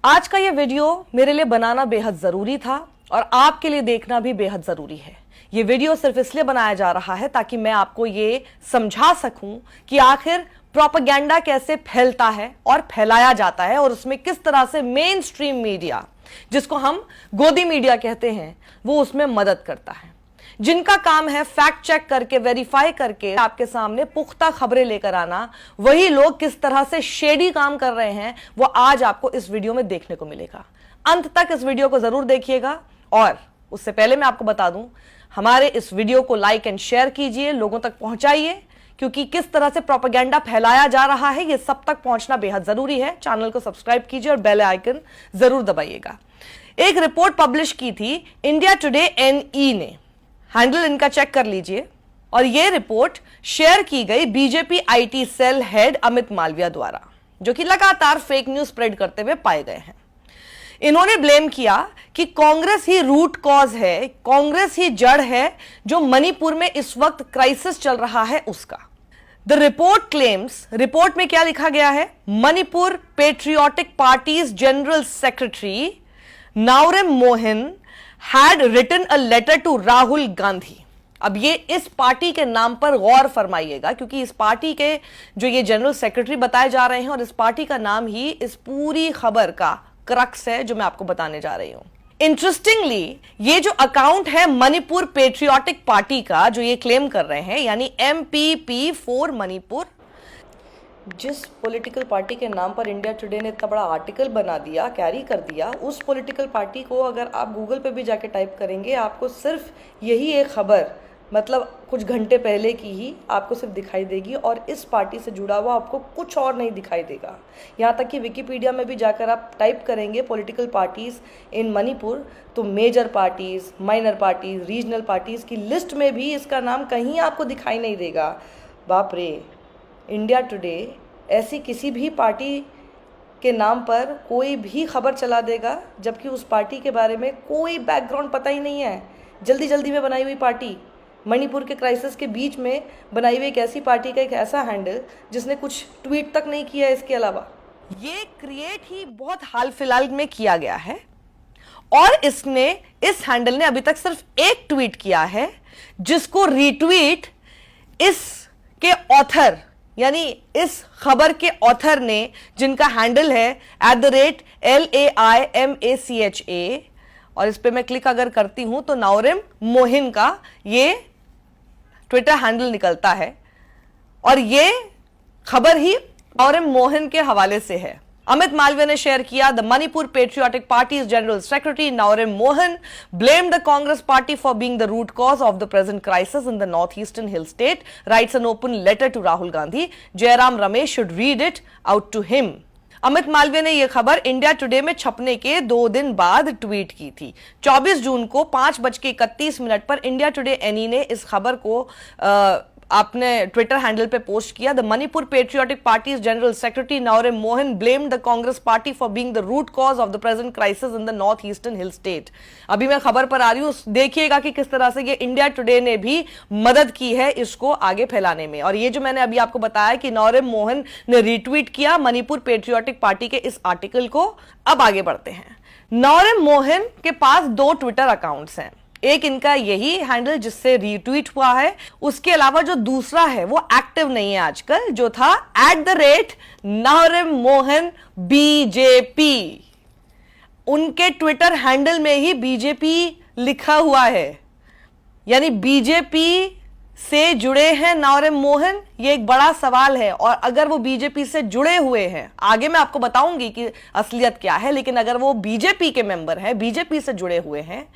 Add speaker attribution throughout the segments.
Speaker 1: आज का ये वीडियो मेरे लिए बनाना बेहद जरूरी था और आपके लिए देखना भी बेहद जरूरी है। ये वीडियो सिर्फ इसलिए बनाया जा रहा है ताकि मैं आपको ये समझा सकूं कि आखिर प्रोपेगेंडा कैसे फैलता है और फैलाया जाता है और उसमें किस तरह से मेन स्ट्रीम मीडिया, जिसको हम गोदी मीडिया कहते हैं, वो उसमें मदद करता है। जिनका काम है फैक्ट चेक करके, वेरीफाई करके आपके सामने पुख्ता खबरें लेकर आना, वही लोग किस तरह से शेडी काम कर रहे हैं वो आज आपको इस वीडियो में देखने को मिलेगा। अंत तक इस वीडियो को जरूर देखिएगा और उससे पहले मैं आपको बता दूं, हमारे इस वीडियो को लाइक एंड शेयर कीजिए, लोगों तक पहुंचाइए, क्योंकि किस तरह से प्रोपेगेंडा फैलाया जा रहा है ये सब तक पहुंचना बेहद जरूरी है। चैनल को सब्सक्राइब कीजिए और बेल आइकन जरूर दबाइएगा। एक रिपोर्ट पब्लिश की थी इंडिया टुडे NE ने, हैंडल इनका चेक कर लीजिए, और यह रिपोर्ट शेयर की गई BJP IT cell head Amit Malviya द्वारा, जो कि लगातार फेक न्यूज स्प्रेड करते हुए पाए गए हैं। इन्होंने ब्लेम किया कि कांग्रेस ही रूट कॉज है, कांग्रेस ही जड़ है जो मणिपुर में इस वक्त क्राइसिस चल रहा है उसका। द रिपोर्ट क्लेम्स, रिपोर्ट में क्या लिखा गया है, Manipur Patriotic Party's general secretary Naorem Mohan had written a letter to Rahul Gandhi. अब ये इस पार्टी के नाम पर गौर फरमाइएगा, क्योंकि इस पार्टी के जो ये जनरल सेक्रेटरी बताए जा रहे हैं और इस पार्टी का नाम ही इस पूरी खबर का क्रक्स है जो मैं आपको बताने जा रही हूं। इंटरेस्टिंगली ये जो अकाउंट है मणिपुर पेट्रियोटिक पार्टी का, जो ये क्लेम कर रहे हैं, यानी MPP फॉर मणिपुर, जिस पॉलिटिकल पार्टी के नाम पर इंडिया टुडे ने इतना बड़ा आर्टिकल बना दिया, कैरी कर दिया, उस पॉलिटिकल पार्टी को अगर आप गूगल पे भी जाके टाइप करेंगे, आपको सिर्फ यही एक खबर, मतलब कुछ घंटे पहले की ही आपको सिर्फ दिखाई देगी और इस पार्टी से जुड़ा हुआ आपको कुछ और नहीं दिखाई देगा। यहाँ तक कि विकिपीडिया में भी जाकर आप टाइप करेंगे पॉलिटिकल पार्टीज़ इन मणिपुर, तो major parties, minor parties, regional parties की लिस्ट में भी इसका नाम कहीं आपको दिखाई नहीं देगा। बाप रे, इंडिया टुडे ऐसी किसी भी पार्टी के नाम पर कोई भी खबर चला देगा, जबकि उस पार्टी के बारे में कोई बैकग्राउंड पता ही नहीं है। जल्दी जल्दी में बनाई हुई पार्टी, मणिपुर के क्राइसिस के बीच में बनाई हुई एक ऐसी पार्टी का एक ऐसा हैंडल जिसने कुछ ट्वीट तक नहीं किया। इसके अलावा ये क्रिएट ही बहुत हाल फिलहाल में किया गया है और इस हैंडल ने अभी तक सिर्फ एक ट्वीट किया है, जिसको रीट्वीट इसके ऑथर, यानी इस खबर के ऑथर ने, जिनका हैंडल है @LAIMACHA, और इस पे मैं क्लिक अगर करती हूं तो नाउरेम मोहिन का ये ट्विटर हैंडल निकलता है और ये खबर ही नाउरेम मोहिन के हवाले से है। अमित मालविया ने शेयर किया, the Manipur Patriotic Party's general secretary Naorem Mohan blamed the Congress party for being the root cause of the present crisis in the northeastern hill state, writes an open letter to Rahul Gandhi. Jairam Ramesh should read it out to him. Amit Malviya ने यह खबर India today में छपने के 2 दिन बाद tweet की थी। 24 जून को 5:31 पर इंडिया टुडे NE ने इस खबर को आपने ट्विटर हैंडल पे पोस्ट किया। The Manipur Patriotic Party's general secretary Naorem Mohan blamed the Congress party for being the root cause of the present crisis in the north eastern hill state. अभी मैं खबर पर आ रही हूं, देखिएगा कि किस तरह से ये इंडिया टुडे ने भी मदद की है इसको आगे फैलाने में। और ये जो मैंने अभी आपको बताया कि नाउरेम मोहन ने रीट्वीट किया मणिपुर पेट्रियोटिक पार्टी के इस आर्टिकल को। अब आगे बढ़ते हैं। नाउरेम मोहन के पास 2 ट्विटर अकाउंट्स हैं, एक इनका यही हैंडल जिससे रीट्वीट हुआ है, उसके अलावा जो दूसरा है वो एक्टिव नहीं है आजकल, जो था @नाउरेम मोहन BJP। उनके ट्विटर हैंडल में ही BJP लिखा हुआ है, यानी BJP से जुड़े हैं नाउरेम मोहन। ये एक बड़ा सवाल है, और अगर वो BJP से जुड़े हुए हैं, आगे मैं आपको बताऊंगी कि असलियत क्या है, लेकिन अगर वो BJP के मेंबर हैं, BJP से जुड़े हुए हैं,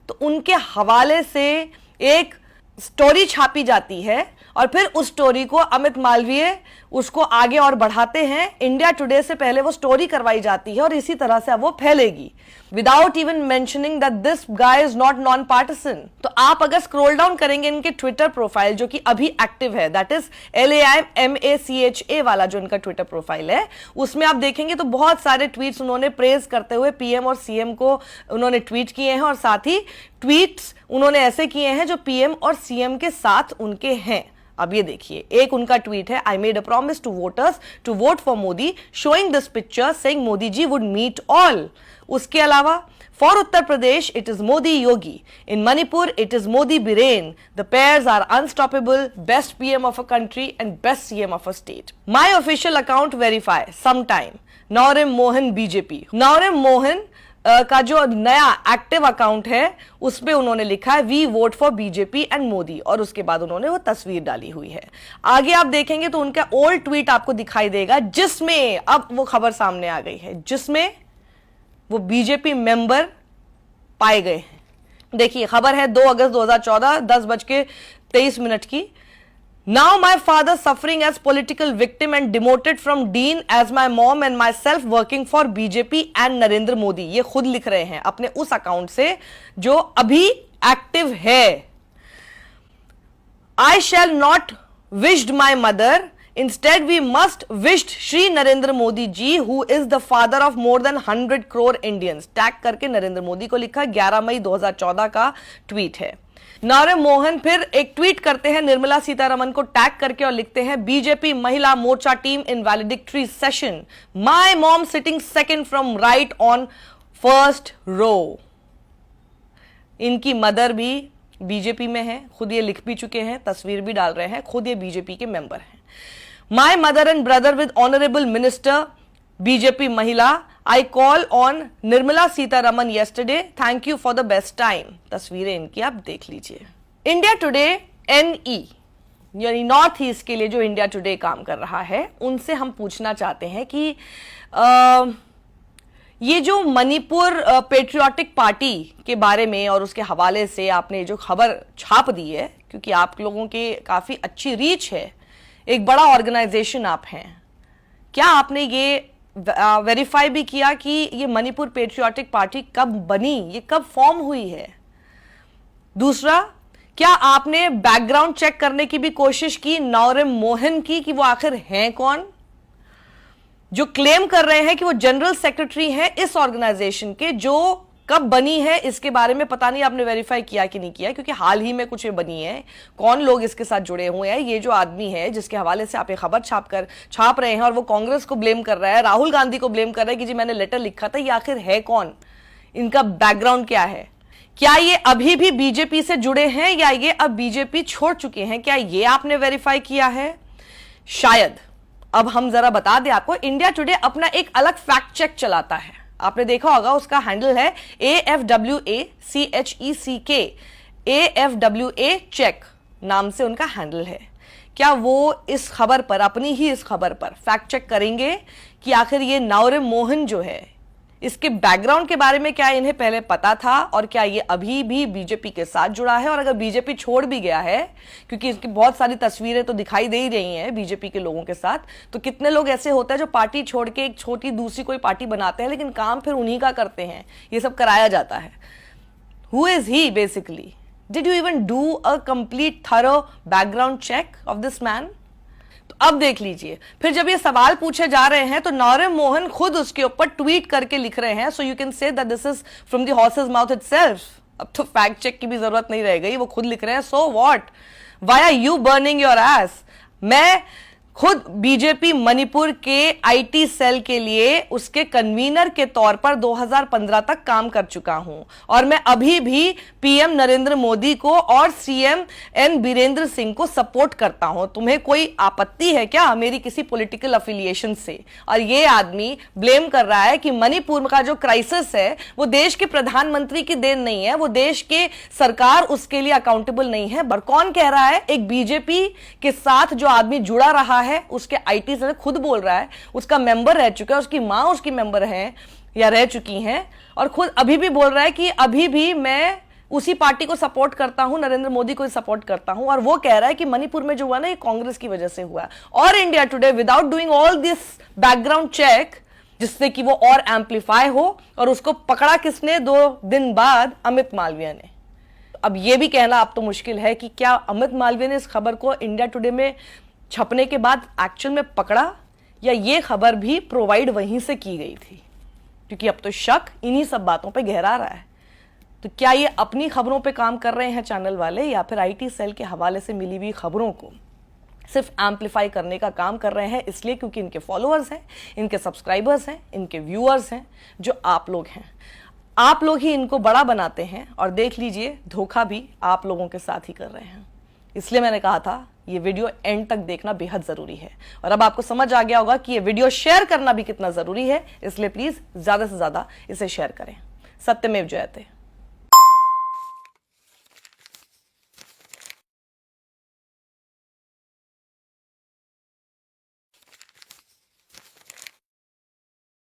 Speaker 1: तो उनके हवाले से एक स्टोरी छापी जाती है और फिर उस स्टोरी को अमित मालवीय उसको आगे और बढ़ाते हैं। इंडिया टुडे से पहले वो स्टोरी करवाई जाती है और इसी तरह से अब वो फैलेगी, without even mentioning that this guy is not non partisan. तो आप अगर स्क्रॉल डाउन करेंगे इनके ट्विटर प्रोफाइल, जो कि अभी एक्टिव है, दैट इज LAIMACHA वाला जो इनका ट्विटर प्रोफाइल है, उसमें आप देखेंगे तो बहुत सारे ट्वीट्स उन्होंने प्रेज करते हुए PM और CM को उन्होंने ट्वीट किए हैं, और साथ ही ट्वीट्स उन्होंने ऐसे किए हैं जो PM और CM के साथ उनके हैं। अब ये देखिए, एक उनका ट्वीट है, I made a promise to voters to vote for Modi, showing this picture saying Modi ji would meet all. उसके अलावा for Uttar Pradesh it is Modi Yogi, in Manipur it is Modi Biren, the pairs are unstoppable, best PM of a country and best CM of a state. My official account verify sometime, Naorem Mohan BJP. Naorem Mohan का जो नया active account है उस पे उन्होंने लिखा है we vote for BJP and Modi, और उसके बाद उन्होंने वो तस्वीर डाली हुई है। आगे आप देखेंगे तो उनका ओल्ड ट्वीट आपको दिखाई देगा, जिसमें अब वो खबर सामने आ गई है, जिसमें वो बीजेपी मेंबर पाए गए हैं। देखिए, खबर है 2 अगस्त 2014 10:23 की। Now my father suffering as political victim and demoted from Dean as my mom and myself working for BJP and Narendra Modi. ये खुद लिख रहे हैं अपने उस अकाउंट से जो अभी एक्टिव है। I shall not wished my mother, instead we must wished Shri Narendra Modi ji who is the father of more than 100 crore Indians। Tag करके नरेंद्र मोदी को लिखा, 11 मई 2014 का ट्वीट है। नौरेम मोहन फिर एक ट्वीट करते हैं निर्मला सीतारमन को टैग करके और लिखते हैं, BJP Mahila Morcha team in valedictory session, my mom sitting second from right on first row. इनकी मदर भी बीजेपी में है, खुद ये लिख भी चुके हैं, तस्वीर भी डाल रहे हैं, खुद ये बीजेपी के मेंबर हैं। My mother and brother with honourable minister BJP Mahila, I call on Nirmala Sitharaman yesterday, thank you for the best time. तस्वीरें इनकी आप देख लीजिए। इंडिया टुडे NE यानी नॉर्थ ईस्ट के लिए जो इंडिया टुडे काम कर रहा है, उनसे हम पूछना चाहते हैं कि ये जो मणिपुर पेट्रियोटिक पार्टी के बारे में और उसके हवाले से आपने जो खबर छाप दी है, क्योंकि आप लोगों के काफी अच्छी रीच है, एक बड़ा ऑर्गेनाइजेशन आप हैं, क्या आपने ये वेरीफाई भी किया कि ये मणिपुर पेट्रियोटिक पार्टी कब बनी, ये कब फॉर्म हुई है? दूसरा, क्या आपने बैकग्राउंड चेक करने की भी कोशिश की नौरेम मोहन की कि वो आखिर हैं कौन, जो क्लेम कर रहे हैं कि वो जनरल सेक्रेटरी हैं इस ऑर्गेनाइजेशन के, जो कब बनी है इसके बारे में पता नहीं आपने वेरीफाई किया कि नहीं किया, क्योंकि हाल ही में कुछ ये बनी है। कौन लोग इसके साथ जुड़े हुए हैं? ये जो आदमी है जिसके हवाले से आप ये खबर छाप रहे हैं और वो कांग्रेस को ब्लेम कर रहा है, राहुल गांधी को ब्लेम कर रहा है कि जी मैंने लेटर लिखा था, ये आखिर है कौन? इनका बैकग्राउंड क्या है? क्या ये अभी भी बीजेपी से जुड़े हैं या ये अब बीजेपी छोड़ चुके हैं? क्या ये आपने वेरीफाई किया है? शायद। अब हम जरा बता दें आपको, इंडिया टुडे अपना एक अलग फैक्ट चेक चलाता है, आपने देखा होगा, उसका हैंडल है AFWACHECK, AFWA चेक नाम से उनका हैंडल है। क्या वो इस खबर पर, अपनी ही इस खबर पर फैक्ट चेक करेंगे कि आखिर ये नौरेम मोहन जो है, इसके बैकग्राउंड के बारे में क्या इन्हें पहले पता था और क्या ये अभी भी बीजेपी के साथ जुड़ा है? और अगर बीजेपी छोड़ भी गया है, क्योंकि इसकी बहुत सारी तस्वीरें तो दिखाई दे ही रही हैं बीजेपी के लोगों के साथ, तो कितने लोग ऐसे होते हैं जो पार्टी छोड़ के एक छोटी दूसरी कोई पार्टी बनाते हैं, लेकिन काम फिर उन्हीं का करते हैं, ये सब कराया जाता है। Who is he basically? Did you even do a complete thorough background check of this man? अब देख लीजिए, फिर जब ये सवाल पूछे जा रहे हैं तो नौरेम मोहन खुद उसके ऊपर ट्वीट करके लिख रहे हैं, so you can say that this is from the horses mouth itself. अब तो फैक्ट चेक की भी जरूरत नहीं रह गई, वो खुद लिख रहे हैं, so what, why are you burning your ass? मैं खुद बीजेपी मणिपुर के आईटी सेल के लिए उसके कन्वीनर के तौर पर 2015 तक काम कर चुका हूं और मैं अभी भी पीएम नरेंद्र मोदी को और सीएम एन बीरेंद्र सिंह को सपोर्ट करता हूं। तुम्हें कोई आपत्ति है क्या मेरी किसी पॉलिटिकल अफिलिएशन से? और ये आदमी ब्लेम कर रहा है कि मणिपुर का जो क्राइसिस है वो देश के प्रधानमंत्री की देन नहीं है, वो देश के सरकार उसके लिए अकाउंटेबल नहीं है। पर कौन कह रहा है? एक बीजेपी के साथ जो आदमी जुड़ा रहा है, उसके आईटी से खुद बोल रहा है, उसका मेंबर रह चुका है, उसकी मां उसकी मेंबर है या रह चुकी हैं, और खुद अभी भी बोल रहा है कि अभी भी मैं उसी पार्टी को सपोर्ट करता हूं, नरेंद्र मोदी को सपोर्ट करता हूं। और वो कह रहा है कि मणिपुर में जो हुआ ना ये कांग्रेस की वजह से हुआ। और India Today without doing all this background check, जिससे कि वो और एम्पलीफाई हो, और उसको पकड़ा किसने 2 दिन बाद? अमित मालवीय ने। अब ये भी कहना अब तो मुश्किल है कि क्या अमित मालवीय ने इस खबर को इंडिया टुडे में छपने के बाद एक्चुअल में पकड़ा, या ये खबर भी प्रोवाइड वहीं से की गई थी? क्योंकि अब तो शक इन्हीं सब बातों पे गहरा रहा है। तो क्या ये अपनी खबरों पे काम कर रहे हैं चैनल वाले, या फिर आईटी सेल के हवाले से मिली हुई खबरों को सिर्फ एम्पलीफाई करने का काम कर रहे हैं, इसलिए क्योंकि इनके फॉलोअर्स हैं, इनके सब्सक्राइबर्स हैं, इनके व्यूअर्स हैं, जो आप लोग हैं। आप लोग ही इनको बड़ा बनाते हैं और देख लीजिए धोखा भी आप लोगों के साथ ही कर रहे हैं। इसलिए मैंने कहा था ये वीडियो एंड तक देखना बेहद जरूरी है। और अब आपको समझ आ गया होगा कि ये वीडियो शेयर करना भी कितना जरूरी है, इसलिए प्लीज ज्यादा से ज्यादा इसे शेयर करें। सत्यमेव जयते।